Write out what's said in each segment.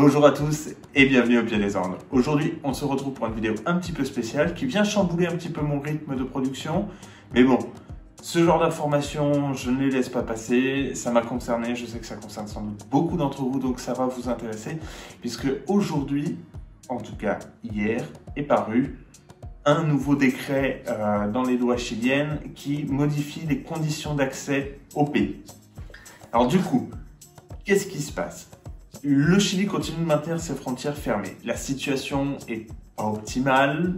Bonjour à tous et bienvenue au Pied des Andes. Aujourd'hui, on se retrouve pour une vidéo un petit peu spéciale qui vient chambouler un petit peu mon rythme de production. Mais bon, ce genre d'informations, je ne les laisse pas passer. Ça m'a concerné, je sais que ça concerne sans doute beaucoup d'entre vous, donc ça va vous intéresser. Puisque aujourd'hui, en tout cas hier, est paru un nouveau décret dans les lois chiliennes qui modifie les conditions d'accès au pays. Alors du coup, qu'est-ce qui se passe ? Le Chili continue de maintenir ses frontières fermées. La situation est pas optimale.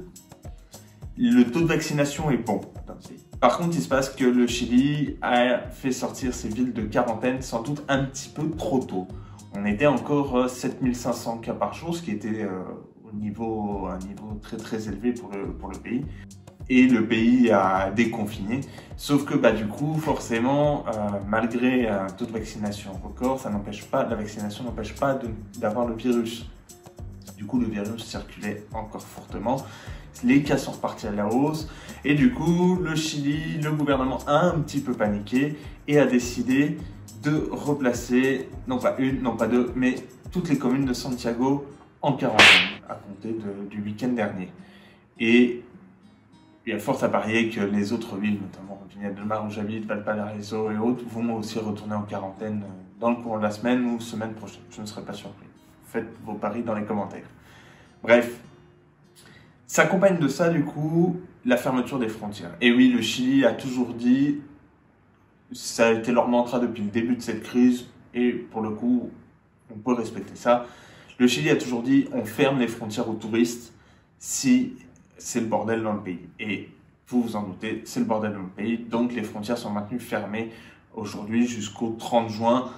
Le taux de vaccination est bon dans le pays. Par contre, il se passe que le Chili a fait sortir ses villes de quarantaine sans doute un petit peu trop tôt. On était encore 7500 cas par jour, ce qui était un niveau très élevé pour le pays. Et le pays a déconfiné, sauf que du coup, forcément, malgré un taux de vaccination record, la vaccination n'empêche pas d'avoir le virus. Du coup, le virus circulait encore fortement, les cas sont repartis à la hausse, et du coup, le gouvernement a un petit peu paniqué et a décidé de replacer, non pas une, non pas deux, mais toutes les communes de Santiago en quarantaine, à compter du week-end dernier. Et il y a fort à parier que les autres villes, notamment Viña del Mar où j'habite, Valparaíso et autres, vont aussi retourner en quarantaine dans le courant de la semaine ou semaine prochaine. Je ne serais pas surpris. Faites vos paris dans les commentaires. Bref, s'accompagne de ça, du coup, la fermeture des frontières. Et oui, le Chili a toujours dit, ça a été leur mantra depuis le début de cette crise, et pour le coup, on peut respecter ça. Le Chili a toujours dit, on ferme les frontières aux touristes si c'est le bordel dans le pays. Et vous vous en doutez, c'est le bordel dans le pays, donc les frontières sont maintenues fermées aujourd'hui jusqu'au 30 juin.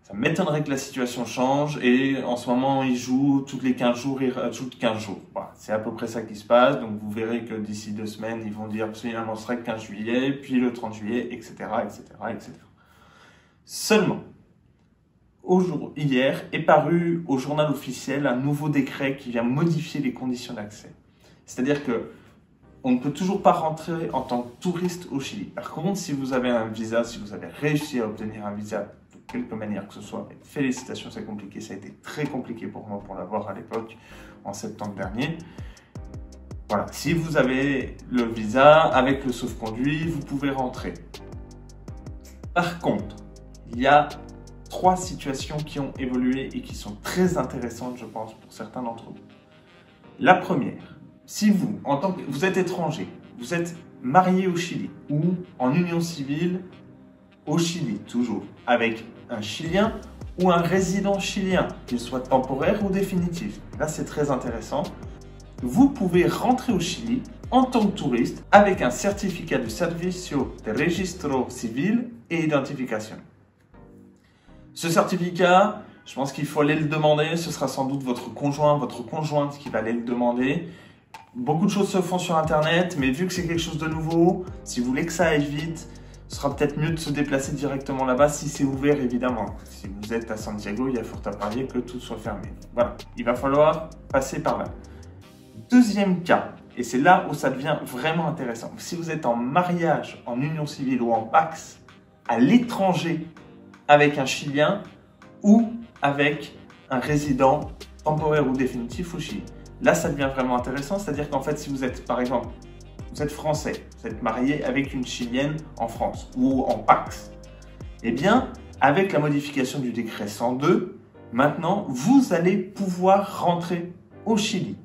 Ça m'étonnerait que la situation change, et en ce moment, ils jouent toutes les 15 jours, ils rajoutent 15 jours. Voilà, c'est à peu près ça qui se passe, donc vous verrez que d'ici 2 semaines, ils vont dire finalement ce serait le 15 juillet, puis le 30 juillet, etc., etc., etc. Seulement, hier est paru au journal officiel un nouveau décret qui vient modifier les conditions d'accès. C'est-à-dire que on ne peut toujours pas rentrer en tant que touriste au Chili. Par contre, si vous avez un visa, si vous avez réussi à obtenir un visa de quelque manière que ce soit, félicitations, c'est compliqué, ça a été très compliqué pour moi pour l'avoir à l'époque, en septembre dernier. Voilà, si vous avez le visa avec le sauf-conduit, vous pouvez rentrer. Par contre, il y a 3 situations qui ont évolué et qui sont très intéressantes, je pense, pour certains d'entre vous. La première, si vous, en tant que vous êtes étranger, vous êtes marié au Chili ou en union civile au Chili, toujours, avec un Chilien ou un résident chilien, qu'il soit temporaire ou définitif, là c'est très intéressant, vous pouvez rentrer au Chili en tant que touriste avec un certificat de Servicio de Registro Civil et Identification. Ce certificat, je pense qu'il faut aller le demander, ce sera sans doute votre conjoint, votre conjointe qui va aller le demander. Beaucoup de choses se font sur internet, mais vu que c'est quelque chose de nouveau, si vous voulez que ça aille vite, ce sera peut-être mieux de se déplacer directement là-bas si c'est ouvert évidemment. Si vous êtes à Santiago, il y a fort à parier que tout soit fermé. Voilà, il va falloir passer par là. Deuxième cas, et c'est là où ça devient vraiment intéressant. Si vous êtes en mariage, en union civile ou en Pacs à l'étranger avec un Chilien ou avec un résident temporaire ou définitif au Chili. Là, ça devient vraiment intéressant, c'est-à-dire qu'en fait, si vous êtes, par exemple, vous êtes français, vous êtes marié avec une Chilienne en France ou en Pacs, eh bien, avec la modification du décret 102, maintenant, vous allez pouvoir rentrer au Chili.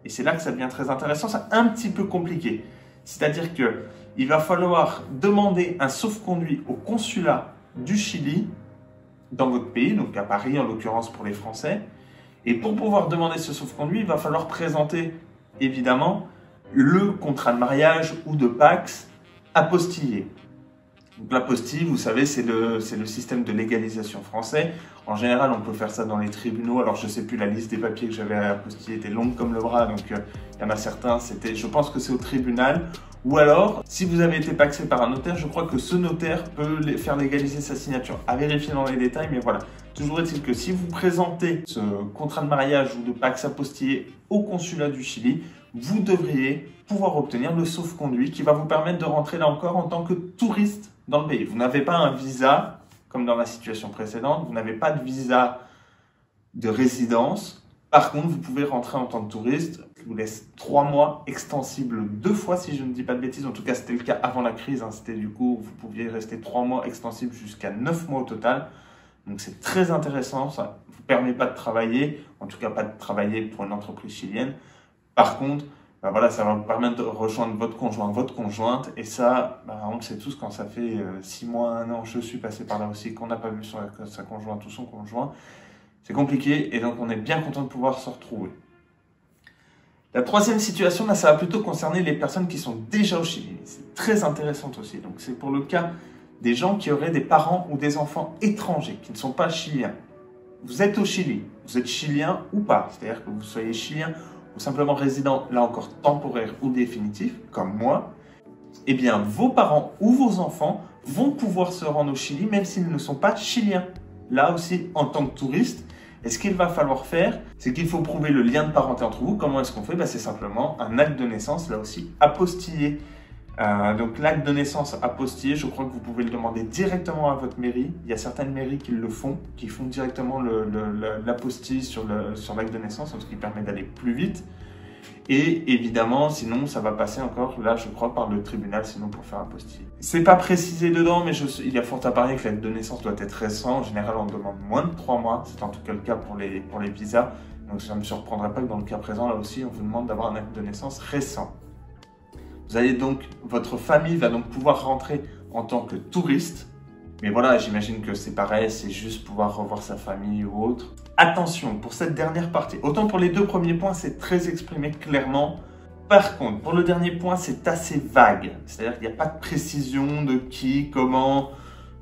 Et c'est là que ça devient très intéressant, c'est un petit peu compliqué. C'est-à-dire qu'il va falloir demander un sauf-conduit au consulat du Chili dans votre pays, donc à Paris en l'occurrence pour les Français. Et pour pouvoir demander ce sauf-conduit, il va falloir présenter évidemment le contrat de mariage ou de Pacs apostillé. Donc l'apostille, vous savez, c'est le système de légalisation français. En général, on peut faire ça dans les tribunaux. Alors je ne sais plus, la liste des papiers que j'avais à apostiller était longue comme le bras, donc il y en a certains, je pense que c'est au tribunal. Ou alors, si vous avez été pacsé par un notaire, je crois que ce notaire peut faire légaliser sa signature. À vérifier dans les détails, mais voilà. Toujours est-il que si vous présentez ce contrat de mariage ou de Pacs apostillé au consulat du Chili, vous devriez pouvoir obtenir le sauf-conduit qui va vous permettre de rentrer là encore en tant que touriste dans le pays. Vous n'avez pas un visa, comme dans la situation précédente, vous n'avez pas de visa de résidence. Par contre, vous pouvez rentrer en tant que touriste. Je vous laisse 3 mois extensibles 2 fois, si je ne dis pas de bêtises. En tout cas, c'était le cas avant la crise. C'était du coup, vous pouviez rester 3 mois extensibles jusqu'à 9 mois au total. Donc, c'est très intéressant. Ça ne vous permet pas de travailler, en tout cas pas de travailler pour une entreprise chilienne. Par contre, bah voilà, ça va vous permettre de rejoindre votre conjoint, votre conjointe. Et ça, bah, on le sait tous, quand ça fait 6 mois, 1 an, je suis passé par là aussi, qu'on n'a pas vu sa conjointe ou son conjoint. C'est compliqué et donc on est bien content de pouvoir se retrouver. La troisième situation, là, ça va plutôt concerner les personnes qui sont déjà au Chili. C'est très intéressant aussi. Donc c'est pour le cas des gens qui auraient des parents ou des enfants étrangers, qui ne sont pas chiliens. Vous êtes au Chili, vous êtes chilien ou pas, c'est-à-dire que vous soyez chilien ou simplement résident, là encore temporaire ou définitif, comme moi, eh bien vos parents ou vos enfants vont pouvoir se rendre au Chili même s'ils ne sont pas chiliens. Là aussi, en tant que touriste, et ce qu'il va falloir faire, c'est qu'il faut prouver le lien de parenté entre vous. Comment est-ce qu'on fait? C'est simplement un acte de naissance, là aussi, apostillé. Donc l'acte de naissance apostillé, je crois que vous pouvez le demander directement à votre mairie. Il y a certaines mairies qui le font, qui font directement l'apostille sur l'acte de naissance, ce qui permet d'aller plus vite. Et évidemment, sinon, ça va passer encore, là, je crois, par le tribunal, sinon pour faire apostiller. C'est pas précisé dedans, mais il y a fort à parier que l'acte de naissance doit être récent. En général, on demande moins de 3 mois. C'est en tout cas le cas pour les visas. Donc, ça ne me surprendrait pas que dans le cas présent, là aussi, on vous demande d'avoir un acte de naissance récent. Vous allez donc, votre famille va donc pouvoir rentrer en tant que touriste. Mais voilà, j'imagine que c'est pareil, c'est juste pouvoir revoir sa famille ou autre. Attention, pour cette dernière partie, autant pour les 2 premiers points, c'est très exprimé clairement. Par contre, pour le dernier point, c'est assez vague. C'est-à-dire qu'il n'y a pas de précision de qui, comment,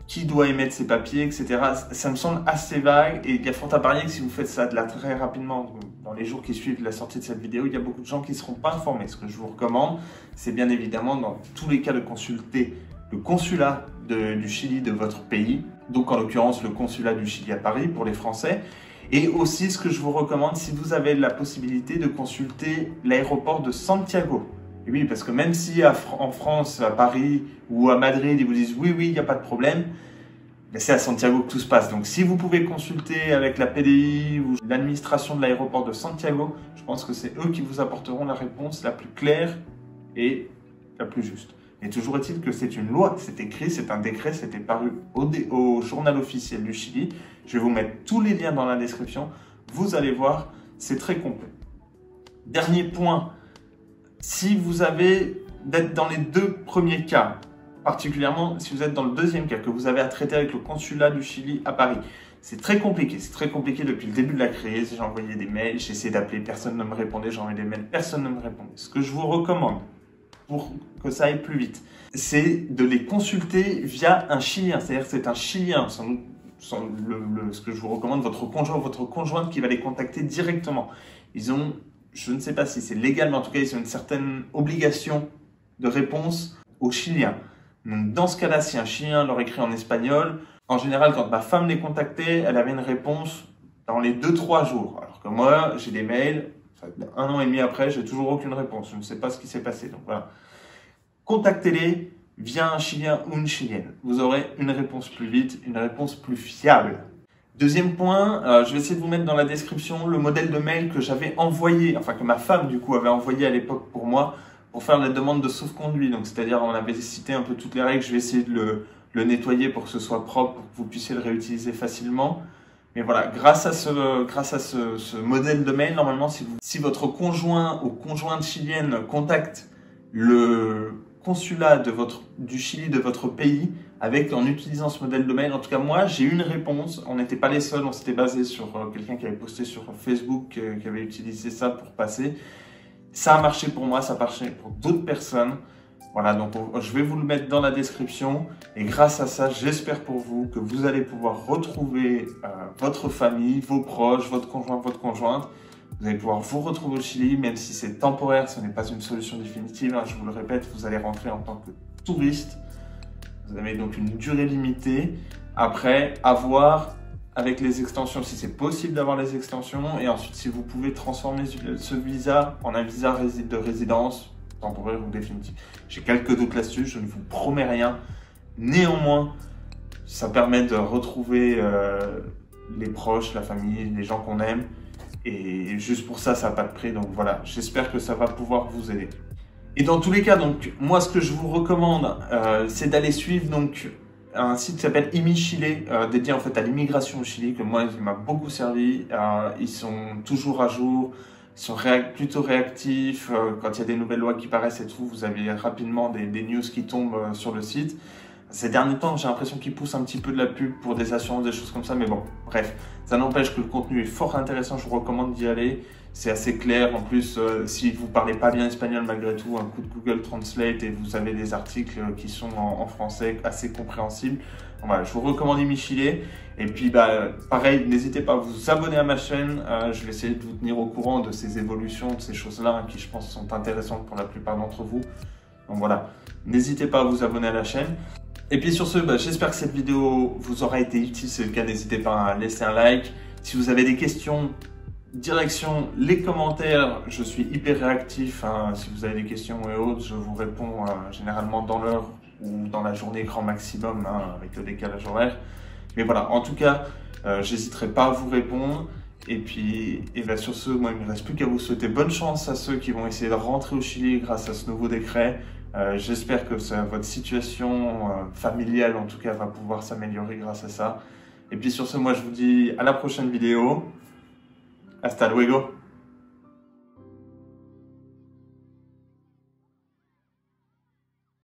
qui doit émettre ses papiers, etc. Ça me semble assez vague et il y a fort à parier que si vous faites ça de là très rapidement, dans les jours qui suivent la sortie de cette vidéo, il y a beaucoup de gens qui ne seront pas informés. Ce que je vous recommande, c'est bien évidemment dans tous les cas de consulter le consulat du Chili de votre pays, donc en l'occurrence le consulat du Chili à Paris pour les Français. Et aussi, ce que je vous recommande, si vous avez la possibilité de consulter l'aéroport de Santiago. Et oui, parce que même si en France, à Paris ou à Madrid, ils vous disent oui, il n'y a pas de problème, c'est à Santiago que tout se passe. Donc si vous pouvez consulter avec la PDI ou l'administration de l'aéroport de Santiago, je pense que c'est eux qui vous apporteront la réponse la plus claire et la plus juste. Et toujours est-il que c'est une loi, c'est écrit, c'est un décret, c'était paru au journal officiel du Chili. Je vais vous mettre tous les liens dans la description. Vous allez voir, c'est très complet. Dernier point, si vous avez d'être dans les 2 premiers cas, particulièrement si vous êtes dans le 2e cas, que vous avez à traiter avec le consulat du Chili à Paris, c'est très compliqué. C'est très compliqué depuis le début de la crise. J'ai envoyé des mails, j'ai essayé d'appeler, personne ne me répondait. J'ai envoyé des mails, personne ne me répondait. Ce que je vous recommande, pour que ça aille plus vite, c'est de les consulter via un Chilien. C'est-à-dire que c'est un Chilien, ce que je vous recommande, votre conjoint ou votre conjointe qui va les contacter directement. Ils ont, je ne sais pas si c'est légal, mais en tout cas, ils ont une certaine obligation de réponse aux Chiliens. Donc dans ce cas-là, si un Chilien leur écrit en espagnol, en général, quand ma femme les contactait, elle avait une réponse dans les 2-3 jours. Alors que moi, j'ai des mails, 1 an et demi après, j'ai toujours aucune réponse. Je ne sais pas ce qui s'est passé. Donc voilà. Contactez-les via un Chilien ou une Chilienne. Vous aurez une réponse plus vite, une réponse plus fiable. Deuxième point, je vais essayer de vous mettre dans la description le modèle de mail que j'avais envoyé, enfin que ma femme du coup avait envoyé à l'époque pour moi, pour faire la demande de sauf-conduit. Donc c'est-à-dire on avait cité un peu toutes les règles, je vais essayer de le nettoyer pour que ce soit propre, pour que vous puissiez le réutiliser facilement. Mais voilà, grâce à ce modèle de mail, normalement, si votre conjoint ou conjointe chilienne contacte le consulat du Chili de votre pays en utilisant ce modèle de mail, en tout cas moi, j'ai eu une réponse. On n'était pas les seuls, on s'était basé sur quelqu'un qui avait posté sur Facebook, qui avait utilisé ça pour passer. Ça a marché pour moi, ça a marché pour d'autres personnes. Voilà, donc je vais vous le mettre dans la description et grâce à ça, j'espère pour vous que vous allez pouvoir retrouver votre famille, vos proches, votre conjoint, votre conjointe. Vous allez pouvoir vous retrouver au Chili, même si c'est temporaire, ce n'est pas une solution définitive. Hein, je vous le répète, vous allez rentrer en tant que touriste. Vous avez donc une durée limitée. Après, à voir avec les extensions, si c'est possible d'avoir les extensions. Et ensuite, si vous pouvez transformer ce visa en un visa de résidence, temporaire ou définitif. J'ai quelques doutes là-dessus, je ne vous promets rien. Néanmoins, ça permet de retrouver les proches, la famille, les gens qu'on aime. Et juste pour ça, ça n'a pas de prix. Donc voilà, j'espère que ça va pouvoir vous aider. Et dans tous les cas, donc moi, ce que je vous recommande, c'est d'aller suivre donc un site qui s'appelle Imi-Chile, dédié en fait à l'immigration au Chili, que moi, il m'a beaucoup servi. Ils sont toujours à jour, ils sont plutôt réactifs. Quand il y a des nouvelles lois qui paraissent et tout, vous avez rapidement des news qui tombent sur le site. Ces derniers temps, j'ai l'impression qu'ils poussent un petit peu de la pub pour des assurances, des choses comme ça, mais bon, bref. Ça n'empêche que le contenu est fort intéressant, je vous recommande d'y aller. C'est assez clair, en plus, si vous parlez pas bien espagnol malgré tout, un coup de Google Translate et vous avez des articles qui sont en français assez compréhensibles. Donc, voilà, je vous recommande Imi-Chile. Et puis, pareil, n'hésitez pas à vous abonner à ma chaîne. Je vais essayer de vous tenir au courant de ces évolutions, de ces choses-là, qui je pense sont intéressantes pour la plupart d'entre vous. Donc voilà, n'hésitez pas à vous abonner à la chaîne. Et puis sur ce, j'espère que cette vidéo vous aura été utile. Si c'est le cas, n'hésitez pas à laisser un like. Si vous avez des questions, direction les commentaires. Je suis hyper réactif. Si vous avez des questions et autres, je vous réponds généralement dans l'heure ou dans la journée grand maximum, avec le décalage horaire. Mais voilà, en tout cas, j'hésiterai pas à vous répondre. Et puis, sur ce, moi, il ne me reste plus qu'à vous souhaiter bonne chance à ceux qui vont essayer de rentrer au Chili grâce à ce nouveau décret. J'espère que votre situation familiale, en tout cas, va pouvoir s'améliorer grâce à ça. Et puis sur ce, moi, je vous dis à la prochaine vidéo. Hasta luego!